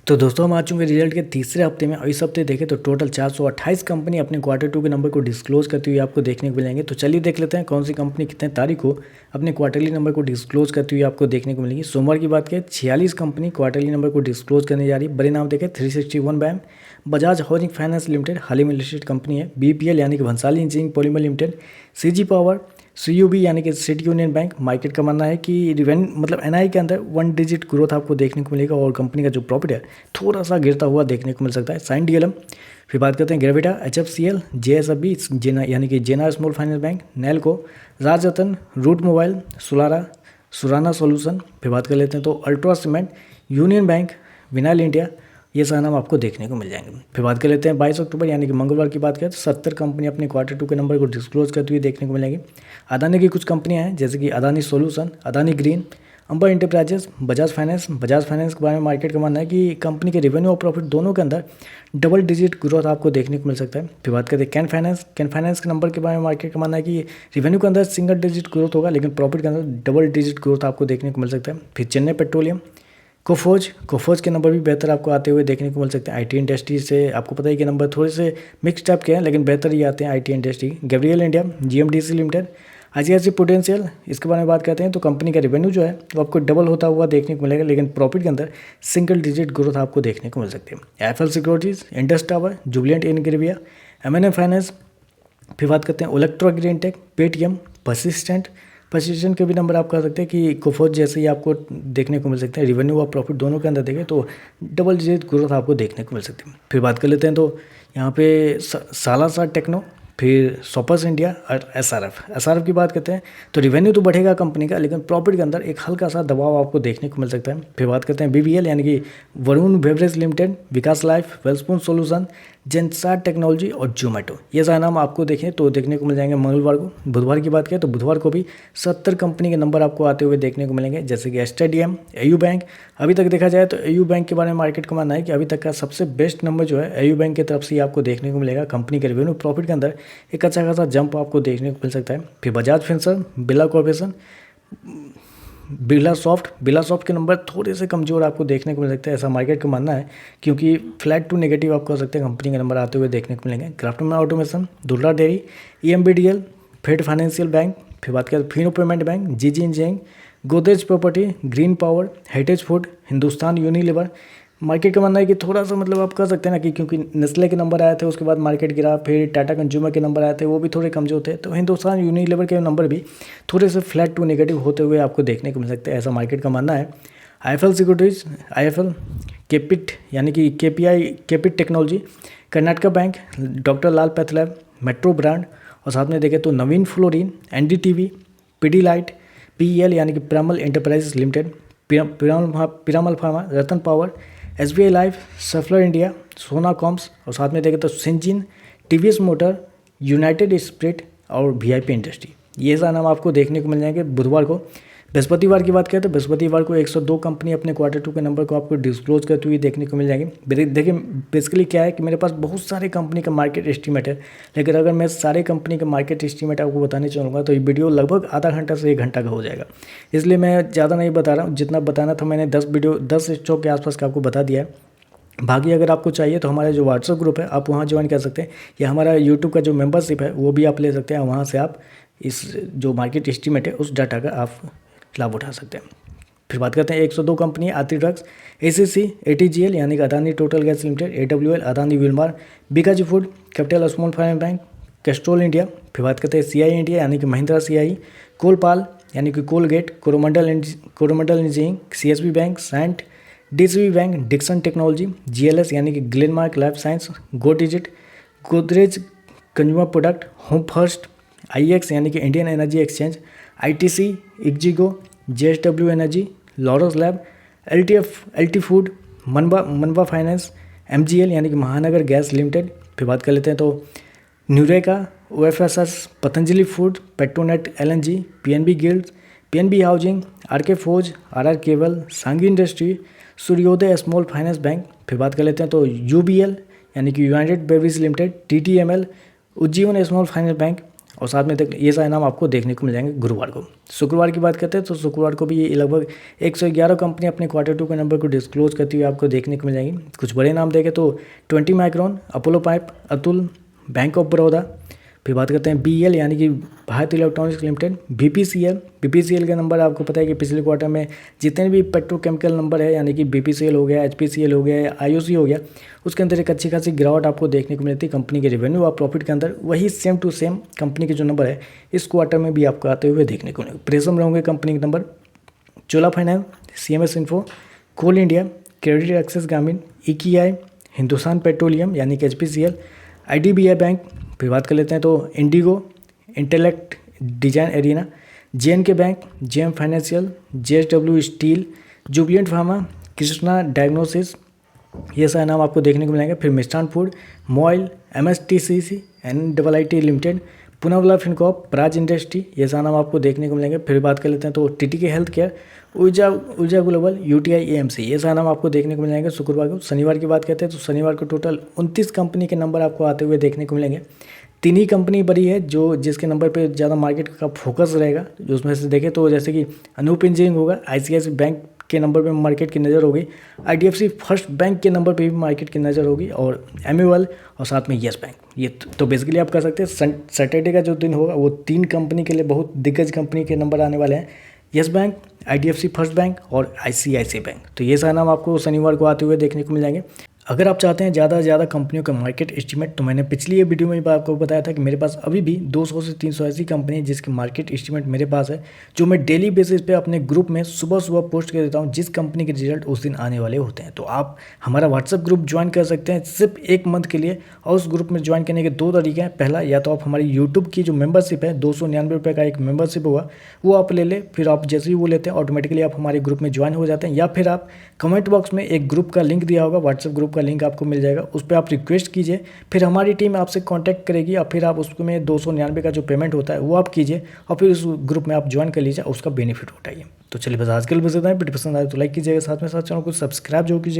तो दोस्तों हम आ चुके हैं रिजल्ट के तीसरे हफ्ते में और इस हफ्ते देखें तो टोटल 428 कंपनी अपने क्वार्टर टू के नंबर को डिस्क्लोज करते हुए आपको देखने को मिलेंगे। तो चलिए देख लेते हैं कौन सी कंपनी कितने तारीख को अपने क्वार्टरली नंबर को डिस्क्लोज करते हुए आपको देखने को मिलेंगी। सोमवार की बात करें 46 कंपनी क्वार्टरली नंबर को डिस्क्लोज करने जा रही है। बड़े नाम देखें 361 बैम, बजाज हाउसिंग फाइनेंस लिमिटेड हाल ही में लिस्टेड कंपनी है, BPL यानी कि Bhansali engineering polymer limited, CG power, CUB यानी कि सिटी यूनियन बैंक। मार्केट का मानना है कि रिवेन्यू मतलब NI के अंदर 1 डिजिट ग्रोथ आपको देखने को मिलेगा और कंपनी का जो प्रॉफिट है थोड़ा सा गिरता हुआ देखने को मिल सकता है। साइन DLM, फिर बात करते हैं ग्रेविटा, HFCL, JSFB जेना यानी कि Jana small finance bank, Nelco, Rajratan, Route Mobile, सुलारा, सुराना सॉल्यूशन। फिर बात कर लेते हैं तो ultra cement, Union Bank, Vinyl India, ये सारा नाम आपको देखने को मिल जाएंगे। फिर बात कर लेते हैं 22 अक्टूबर यानी कि मंगलवार की बात करें तो 70 कंपनी अपने क्वार्टर टू के नंबर को डिस्क्लोज करते हुए देखने को मिलेंगी। अदानी की कुछ कंपनियां हैं जैसे कि अदानी सॉल्यूशन, अदानी ग्रीन, अंबर इंटरप्राइजेस, बजाज फाइनेंस के बारे में मार्केट का मानना है कि कंपनी के रेवेन्यू और प्रॉफिट दोनों के अंदर डबल डिजिट ग्रोथ आपको देखने को मिल सकता है। फिर बात करते हैं कैन फाइनेंस के नंबर के बारे में मार्केट का मानना है कि रेवेन्यू के अंदर सिंगल डिजिट ग्रोथ होगा लेकिन प्रॉफिट के अंदर डबल डिजिट ग्रोथ आपको देखने को मिल सकता है। फिर चेन्नई पेट्रोलियम, कोफोज के नंबर भी बेहतर आपको आते हुए देखने को मिल सकते हैं। IT इंडस्ट्री से आपको पता है कि नंबर थोड़े से मिक्स टाइप के हैं लेकिन बेहतर ही आते हैं IT industry. Gabriel India, GMDC limited, ICICI prudential, इसके बारे में बात करते हैं तो कंपनी का रेवेन्यू जो है वो आपको डबल होता हुआ देखने को मिलेगा लेकिन प्रॉफिट के अंदर सिंगल डिजिट ग्रोथ आपको देखने को मिल सकती है। FL securities, Indus tower, Jubilant Ingrevia, M&M finance. फिर बात करते हैं इलेक्ट्रो ग्रीनटेक, पेटीएम, परसिस्टेंट के भी नंबर आप कह सकते हैं कि कोफोज जैसे ही आपको देखने को मिल सकते हैं। रेवेन्यू और प्रॉफिट दोनों के अंदर देखें तो डबल डिजिट ग्रोथ आपको देखने को मिल सकती है। फिर बात कर लेते हैं तो यहाँ पे सालासर टेक्नो, फिर सोपर्स इंडिया और SRF की बात करते हैं तो रेवेन्यू तो बढ़ेगा कंपनी का लेकिन प्रॉफिट के अंदर एक हल्का सा दबाव आपको देखने को मिल सकता है। फिर बात करते हैं BBL यानी कि वरुण बेवरेज लिमिटेड, विकास लाइफ, वेलस्पून सोल्यूशन, जेंसार टेक्नोलॉजी और जोमेटो। ये सारे नाम आपको देखें तो देखने को मिल जाएंगे मंगलवार को। बुधवार की बात करें तो बुधवार को भी 70 कंपनी के नंबर आपको आते हुए देखने को मिलेंगे जैसे कि STDM, AU बैंक। अभी तक देखा जाए तो AU बैंक के बारे में मार्केट का मानना है कि अभी तक का सबसे बेस्ट नंबर जो है AU बैंक की तरफ से आपको देखने को मिलेगा। कंपनी के रेवेन्यू प्रॉफिट के अंदर एक अच्छा खासा जंप आपको देखने को मिल सकता है। फिर Bajaj Finserv, Birla corporation, Birla soft के नंबर थोड़े से कमज़ोर आपको देखने को मिल सकते हैं, ऐसा मार्केट का मानना है क्योंकि फ्लैट टू नेगेटिव आप कह सकते हैं कंपनी के नंबर आते हुए देखने को मिलेंगे। Craftsman automation, Dodla dairy, EMBDL, Fed financial bank. फिर बात करें Fino payment bank, GG engineering, Godrej property, green power, heritage food, Hindustan Unilever. Market का मानना है कि थोड़ा सा मतलब आप कह सकते हैं ना कि क्योंकि नेस्ले के नंबर आए थे उसके बाद मार्केट गिरा, फिर टाटा कंज्यूमर के नंबर आए थे वो भी थोड़े कमजोर थे, तो हिंदुस्तान यूनिलीवर के नंबर भी थोड़े से फ्लैट टू नेगेटिव होते हुए आपको देखने को मिल सकते हैं, ऐसा मार्केट का मानना है। IFL सिक्योरिटीज़, IFL, केपिट यानी कि KPIT technology, Karnataka bank, doctor Lal pathlab, metro brand और साथ में देखें तो Navin fluorine, NDTV, Pidilite, PEL यानी कि Piramal enterprises limited, Piramal pharma, Ratan power, SBI life, Schaeffler India, Sona कॉम्स और साथ में देखें तो Syngene, TVS motor, United Spirit और VIP इंडस्ट्री। ये सारा नाम आपको देखने को मिल जाएंगे बुधवार को। बृहस्पतिवार की बात करें तो बृहस्पतिवार को 102 कंपनी अपने क्वार्टर टू के नंबर को आपको डिस्क्लोज करते हुए देखने को मिल जाएंगी। देखिए बेसिकली क्या है कि मेरे पास बहुत सारे कंपनी का मार्केट एस्टीमेट है लेकिन अगर मैं सारे कंपनी का मार्केट एस्टीमेट आपको बताने चाहूँगा तो ये वीडियो लगभग आधा घंटा से 1 घंटा का हो जाएगा, इसलिए मैं ज़्यादा नहीं बता रहा हूँ। जितना बताना था मैंने 10 स्टॉक के आसपास का आपको बता दिया है। बाकी अगर आपको चाहिए तो हमारा जो व्हाट्सएप ग्रुप है आप वहाँ ज्वाइन कर सकते हैं या हमारा यूट्यूब का जो मेंबरशिप है वो भी आप ले सकते हैं। वहाँ से आप इस जो मार्केट एस्टीमेट है उस डाटा का आप लाभ उठा सकते हैं। फिर बात करते हैं 102 कंपनी आती ड्रग्स, ACC, ATGL यानी कि Adani total gas limited, AWL, Adani Wilmar, Bikaji food, capital small finance bank, Castrol India. फिर बात करते हैं CI इंडिया यानी कि महिंद्रा CI, कोलपाल यानी कि Colgate, Coromandel engineering, CSB bank, Cyient, DCB bank, Dixon technology, GLS यानी कि Glenmark life science, go digit, Godrej consumer product, home first, IEX यानी कि Indian energy exchange, ITC, ixigo, JSW energy, Laurus lab, LT food, मनवा finance, MGL यानी कि महानगर gas limited. फिर बात कर लेते हैं तो न्यूरेका, OFSS, Patanjali food, Petronet LNG, PNB guild, PNB housing, RK फोज, RR cable, सांगी इंडस्ट्री, सूर्योदय स्मॉल फाइनेंस बैंक। फिर बात कर लेते हैं तो UBL यानी कि United beverage limited, TTML, Ujjivan small finance bank और साथ में ये सारे नाम आपको देखने को मिल जाएंगे गुरुवार को। शुक्रवार की बात करते हैं तो शुक्रवार को भी ये लगभग 111 कंपनी अपने Q2 के नंबर को डिस्क्लोज करती हुई आपको देखने को मिल जाएंगी। कुछ बड़े नाम देखें तो 20 micron, Apollo pipe, Atul, bank of Baroda. फिर बात करते हैं BEL यानी कि भारत इलेक्ट्रॉनिक्स लिमिटेड, BPCL का नंबर आपको पता है कि पिछले क्वार्टर में जितने भी पेट्रोकेमिकल नंबर है यानी कि BPCL हो गया, HPCL हो गया, IOC हो गया, उसके अंदर एक अच्छी खासी गिरावट आपको देखने को मिलती है कंपनी के रेवेन्यू और प्रॉफिट के अंदर। वही सेम टू सेम कंपनी के जो नंबर है इस क्वार्टर में भी आपको आते हुए देखने को मिलेंगे। प्रेसम में होंगे कंपनी के नंबर चोला फाइनेंस, CMS इन्फो, कोल इंडिया, क्रेडिट एक्सेस ग्रामीण, EKI, हिंदुस्तान पेट्रोलियम यानी कि HPCL, IDBI बैंक। फिर बात कर लेते हैं तो IndiGo, Intellect Design Arena, JNK bank, JM financial, JSW steel, Jubilant pharma, Krishna diagnosis, ये सारे नाम आपको देखने को मिलेंगे। फिर Mishtann food, MOIL, MSTCC, NIIT limited, Poonawalla Fincorp, Praj industry, ये सारा नाम आपको देखने को मिलेंगे। फिर बात कर लेते हैं तो TTK हेल्थ केयर, ऊर्जा ग्लोबल, UTI AMC, ये सारा नाम आपको देखने को मिल जाएंगे शुक्रवार को। शनिवार की बात करते हैं तो शनिवार को टोटल 29 कंपनी के नंबर आपको आते हुए देखने को मिलेंगे। 3 ही कंपनी बड़ी है जिसके नंबर पे ज़्यादा मार्केट का फोकस रहेगा। जो उसमें से देखें तो जैसे कि अनूप इंजीनियरिंग होगा, ICICI बैंक के नंबर पे मार्केट की नज़र होगी, IDFC फर्स्ट बैंक के नंबर पे भी मार्केट की नज़र होगी, और MUL और साथ में येस बैंक। ये तो बेसिकली आप कर सकते हैं सैटरडे का जो दिन होगा वो 3 कंपनी के लिए बहुत दिग्गज कंपनी के नंबर आने वाले हैं, yes bank, IDFC first bank और ICICI बैंक। तो ये सारा नाम आपको शनिवार को आते हुए देखने को मिल जाएंगे। अगर आप चाहते हैं ज़्यादा से ज़्यादा कंपनियों का मार्केट एस्टीमेट, तो मैंने पिछली ये वीडियो में भी आपको बताया था कि मेरे पास अभी भी 200 से 300 ऐसी कंपनी है जिसकी मार्केट एस्टीमेट मेरे पास है, जो मैं डेली बेसिस पे अपने ग्रुप में सुबह सुबह पोस्ट कर देता हूँ जिस कंपनी के रिजल्ट उस दिन आने वाले होते हैं। तो आप हमारा व्हाट्सअप ग्रुप ज्वाइन कर सकते हैं सिर्फ 1 मंथ के लिए, और उस ग्रुप में ज्वाइन करने के 2 तरीके हैं। पहला, या तो आप हमारी यूट्यूब की जो मेंबरशिप है 299 रुपये का एक मेंबरशिप होगा वो आप ले लें, फिर आप जैसे ही वो लेते हैं ऑटोमेटिकली आप हमारे ग्रुप में ज्वाइन हो जाते हैं, या फिर आप कमेंट बॉक्स में एक ग्रुप का लिंक दिया होगा, व्हाट्सएप ग्रुप का लिंक आपको मिल जाएगा, उस पर आप रिक्वेस्ट कीजिए, फिर हमारी टीम आपसे कांटेक्ट करेगी और फिर आप उसमें 299 का जो पेमेंट होता है वो आप कीजिए और फिर उस ग्रुप में आप ज्वाइन कर लीजिए, उसका बेनिफिट उठाइए। तो चलिए बस आज के लिए बस इतना है। वीडियो पसंद आए तो लाइक कीजिएगा, साथ में साथ चैनल को सब्सक्राइब जरूर कीजिएगा।